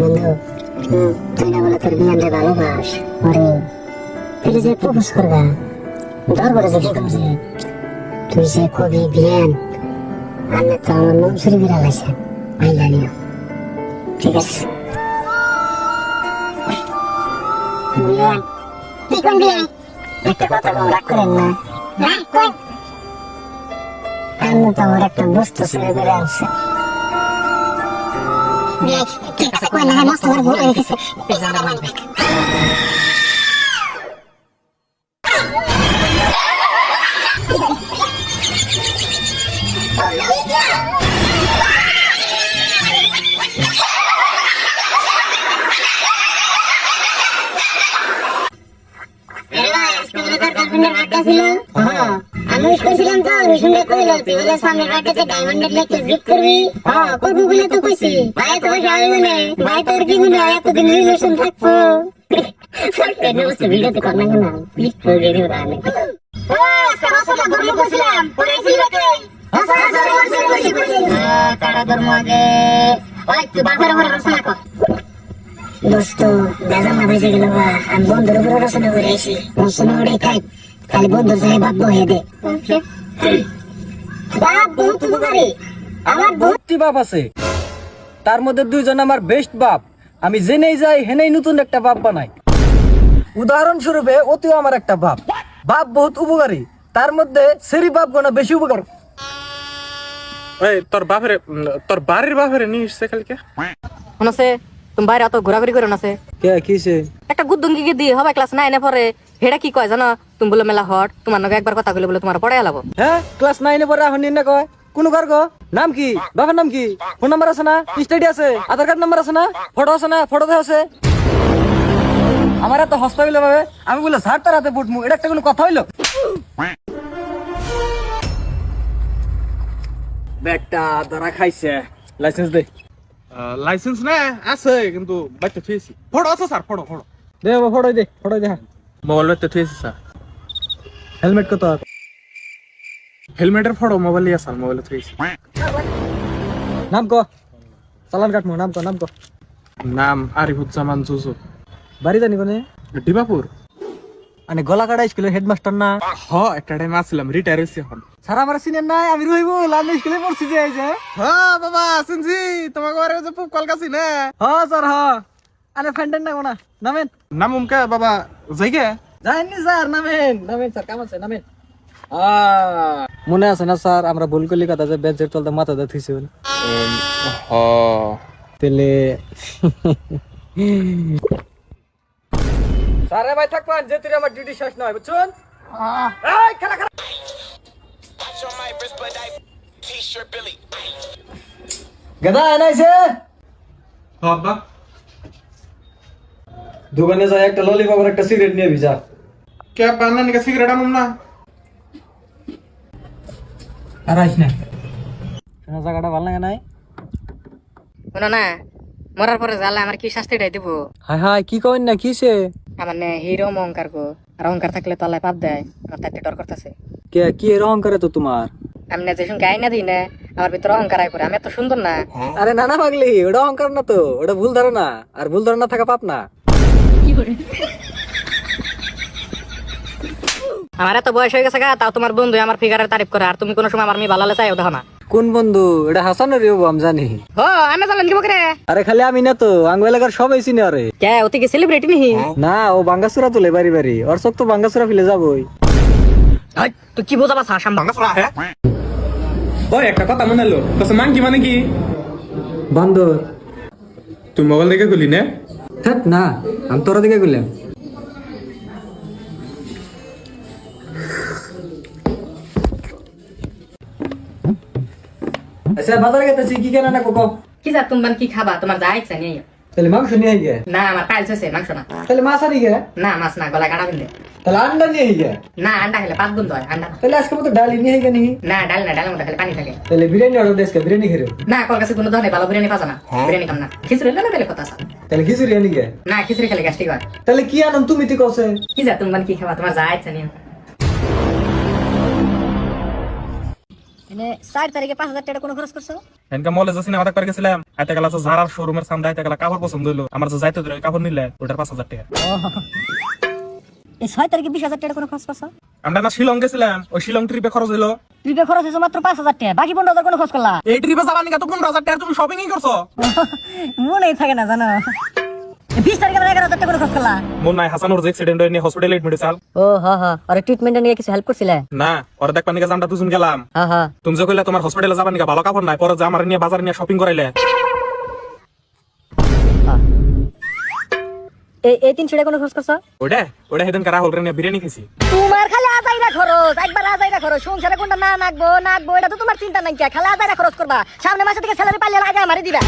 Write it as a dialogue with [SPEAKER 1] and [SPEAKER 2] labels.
[SPEAKER 1] বন্ধু তুই না বলে তোর বিয়ানরে ভালোবাস ওরে তুই যে প্রপোজ করবা দরবারে যে কি করছে তুই যে কবি বিয়ান আমি তো আমার মন ছুরি বিড়াল আছে আই জানিও ঠিক আছে বিয়ান তুই কোন বিয়ান একটা কথা বল রাগ করেন না রাগ কর আমি তো আমার একটা বস্তু ছেড়ে বেড়ে আসছে বিয়ান কি কথা কই না মস্ত বড় ভুল হয়ে গেছে পেছানো মানবে আমি কইছিলাম তো রুশনকে কইলো তুই বলে সামনে বাড়িতে ডায়মন্ডের নেকলেস গিফট করবি হ্যাঁ করবো বলে তো কইছি ভাই তো যাবে না ভাই তোর কি মনে হয় এতদিন রিলেশন থাকবো সরকার নমস্তে ভিডিওতে করনা না প্লিজ ফরগেট ইউ রানে ও সারাসলা বলে কইছিলাম পড়াইছিলি বাকে তারা তোর মাগে ওই তুই বাবার আমার রসনা কর দোস্ত দাদা না বেজে গেল আমি বন্ধুর উপর রসনা করে আইছি রসনা উড়ে খাই খালি বন্ধুর সাথে বাপ হয়ে দে বাপ বহুত উপকারী আমার বহুত
[SPEAKER 2] বাপ আছে তার মধ্যে দুইজন আমার বেস্ট বাপ আমি জেনেই যাই হেনেই নতুন একটা বাপ বানাই উদাহরণস্বরূপে অতিও আমার একটা বাপ বাপ বহুত উপকারী তার মধ্যে সেরি বাপ গোনা বেশি উপকার
[SPEAKER 3] এই তোর বাড়ির বাপেরে নিয়ে এসছে কালকে
[SPEAKER 4] মনে তুমি বাইরে অত ঘোরাঘুরি করে নাছে
[SPEAKER 2] কে কিছে
[SPEAKER 4] একটা গুদ্দুঙ্গি দিয়ে হবে ক্লাস 9 এ পরে হেডা কি কয় জানো তুমি বলে মেলা হট তোমার নাকি একবার কথা কইলে বলে তোমার পড়ায় লাভ
[SPEAKER 2] হ্যাঁ ক্লাস 9 এ পড়া হন না কয় কোন ঘর গো নাম কি বাবার নাম কি ফোন নাম্বার আছে না স্টাডি আছে আধার কার্ড নাম্বার আছে না ফটো আছে না ফটো আছে আমার এত হসপিটাল ভাবে আমি বলে স্যার তার হাতে ফুটমু এটা একটা কোনো কথা হইলো বেটা ধরা খাইছে লাইসেন্স দে
[SPEAKER 3] লাইসেন্স না আছে কিন্তু বাইতে থুইছি ফটো আছে স্যার ফটো
[SPEAKER 2] দে ফটো দে
[SPEAKER 3] মোবাইল বাইতে থুইছি স্যার
[SPEAKER 2] হেলমেট কত
[SPEAKER 3] হেলমেটের ফটো মোবাইলে আছে মোবাইলে থুইছি
[SPEAKER 2] নাম ক চালান কাটমু নাম ক
[SPEAKER 3] নাম আরিফুজ্জামান জুজু
[SPEAKER 2] বাড়ি জানি কোনে
[SPEAKER 3] ডিবাপুর
[SPEAKER 2] মানে গলাকাটা স্কুলের হেডমাস্টার না
[SPEAKER 3] হ একটা টাইম আসছিলাম রিটায়ার হইছি এখন
[SPEAKER 2] স্যার আমার সিনিয়র নাই আমি রইবো লাল স্কুলে পড়ছি যে এই যে
[SPEAKER 3] হ্যাঁ বাবা শুনছি তোমাকে বারে যে খুব কলকাছি না
[SPEAKER 2] হ্যাঁ স্যার হ্যাঁ আরে ফ্রেন্ডের না কোনা নামেন
[SPEAKER 3] নাম উমকা বাবা যাইগে
[SPEAKER 2] যাইনি স্যার নামেন স্যার কাম আছে নামেন মনে আছে না স্যার আমরা ভুল করলি কথা যে বেঞ্চের তলতে মাথা দিয়ে থুইছি
[SPEAKER 3] হ
[SPEAKER 2] তেলে স্যারে ভাই থাকবেন যে তুই আমার ডিউটি শেষ নয় বুঝছেন এই খেলা গাদা আনাইছে
[SPEAKER 3] বাবা
[SPEAKER 2] দোকানে যাই একটা ললিপপ আর একটা সিগারেট নিয়ে যা
[SPEAKER 3] কে বান্না নিকে সিগারেট আনুম না
[SPEAKER 2] আর আইস না শোনা জায়গাটা ভালো লাগে নাই
[SPEAKER 4] শোনো না মরার পরে জালে আমার কি শাস্তিটাই দিব
[SPEAKER 2] হায় হায় কি কইন না কিসে
[SPEAKER 4] আমার নে হিরো অহংকার গো আর অহংকার থাকলে তো আল্লাহ পাপ দেয় আমার তাতে ডর করতেছে
[SPEAKER 2] কে কি রং করে তো তোমার
[SPEAKER 4] আমি না যে শুনকে আইনা দিই না আমার ভিতরে অহংকার আয় করে আমি এত সুন্দর না
[SPEAKER 2] আরে নানা পাগলি ওটা অহংকার না তো ওটা ভুল ধারণা আর ভুল ধারণা থাকা পাপ না
[SPEAKER 4] আমার এত বয়স হয়ে গেছে গা তাও তোমার বন্ধু আমার ফিগারের তারিফ করে আর তুমি কোনো সময় আমার মেয়ে ভালো চাই দেখো না
[SPEAKER 2] কোন বন্ধু এটা হাসানের রিও আমি জানি
[SPEAKER 4] ও আমি জানলাম কি বকরে
[SPEAKER 2] আরে খালি আমি না তো আঙ্গ এলাকার সবাই চিনে আরে
[SPEAKER 4] কে ওতে কি সেলিব্রিটি নিহি
[SPEAKER 2] না ও বাঙ্গাসুরা তুলে বাড়ি বাড়ি ওর চোখ তো বাঙ্গাসুরা ফেলে যাবই
[SPEAKER 4] তুই কি বোঝাবা সাসাম
[SPEAKER 3] ওই একটা কথা মনে এলো তো মাংকি মানে কি
[SPEAKER 2] বান্দর
[SPEAKER 3] তুই মোবাইল দেখে গলি না
[SPEAKER 2] থাক না আমি তোরা দিকে গেলাম আচ্ছা বাজারে গেতেছি কি কেনা না কোকো
[SPEAKER 4] কি যা তুমি কি খাবা তোমার যা ইচ্ছা নেই
[SPEAKER 2] তাহলে মাংস নিয়ে গিয়ে
[SPEAKER 4] না আমার পাইলস আছে মাংস না
[SPEAKER 2] তাহলে মাছ আনি গিয়ে
[SPEAKER 4] না মাছ না গলা কাটা ফেললে
[SPEAKER 2] তাহলে আন্ডা নিয়ে গিয়ে
[SPEAKER 4] না আন্ডা খেলে 5 গুণ হয় আন্ডা না।
[SPEAKER 2] তাহলে আজকে মতো ডালি নিয়ে গিয়ে নি
[SPEAKER 4] না ডালের মধ্যে খালি পানি থাকে
[SPEAKER 2] তাহলে বিরিয়ানি অর্ডার দেশ বিরিয়ানি খেয়ে
[SPEAKER 4] না কল কাছে কোনো ধরনের ভালো বিরিয়ানি পাওয়া না বিরিয়ানি কাম না খিচুড়ি না বেলে কথা আছে
[SPEAKER 2] তাহলে খিচুড়ি আনি গিয়ে
[SPEAKER 4] না খিচুড়ি খেলে গ্যাস্ট্রিক হয়
[SPEAKER 2] তাহলে কি আনন্দ তুমি তো কসে
[SPEAKER 4] কি যা তুমি কি খাবা তোমার যা ইচ্ছা নেই মানে 4 তারিখে 5000 টাকা কোনো খরচ করছো?
[SPEAKER 3] এনকা মলে যে সিনেমা দেখতে গেছিলাম আইতে গেলা তো জারার শোরুমের সামনে আইতে গেলা কাপড় পছন্দ হইলো আমার যে যাইতে ধরে কাপড় নিলে ওটার 5000 টাকা।
[SPEAKER 4] এই 6 তারিখে 20000 টাকা কোনো খরচ করছো?
[SPEAKER 3] আমরা না শিলং গেছিলাম ওই শিলং ট্রিপে খরচ হইলো।
[SPEAKER 4] ট্রিপে খরচ হয়েছে মাত্র 5000 টাকা, বাকি 15000 কোনো খরচ করলা?
[SPEAKER 3] এই ট্রিপে যাবার নিকা তো 15000 টাকা তুমি শপিংই করছো।
[SPEAKER 4] মনেই থাকে না জানো। 20 তারিখে 11000 টাকা কোনো খরচ করলা?
[SPEAKER 3] মন নাই হাসানোর যে অ্যাক্সিডেন্ট হয়ে নিয়ে হসপিটালে এডমিট হইছাল।
[SPEAKER 4] ও হ্যাঁ হ্যাঁ, আরে ট্রিটমেন্টে নিয়ে কিছু হেল্প করছিলে?
[SPEAKER 3] না ওরা দেখবা নিকা আমরা দুজন গেলাম।
[SPEAKER 4] হ্যাঁ হ্যাঁ।
[SPEAKER 3] তুমি যে কইলা তোমার হসপিটালে যাবার নিকা ভালো কাপড় নাই পরে যে আমার নিয়ে বাজার নিয়ে শপিং করাইলে।
[SPEAKER 4] এই 300 টাকা কোনো খরচ করছো?
[SPEAKER 3] ওটা ওটা সেদিন কারা হল রে নিয়ে বিরিয়ানি খেয়েছি।
[SPEAKER 4] তোমার খালি আজাইরা খরচ, একবার আজাইরা খরচ। সংসারে কোনটা না নাকবো নাকবো এটা তো তোমার চিন্তা নাই, খালি আজাইরা খরচ করবা। সামনে মাসে থেকে স্যালারি পাইলে আগে আমারে দিবা।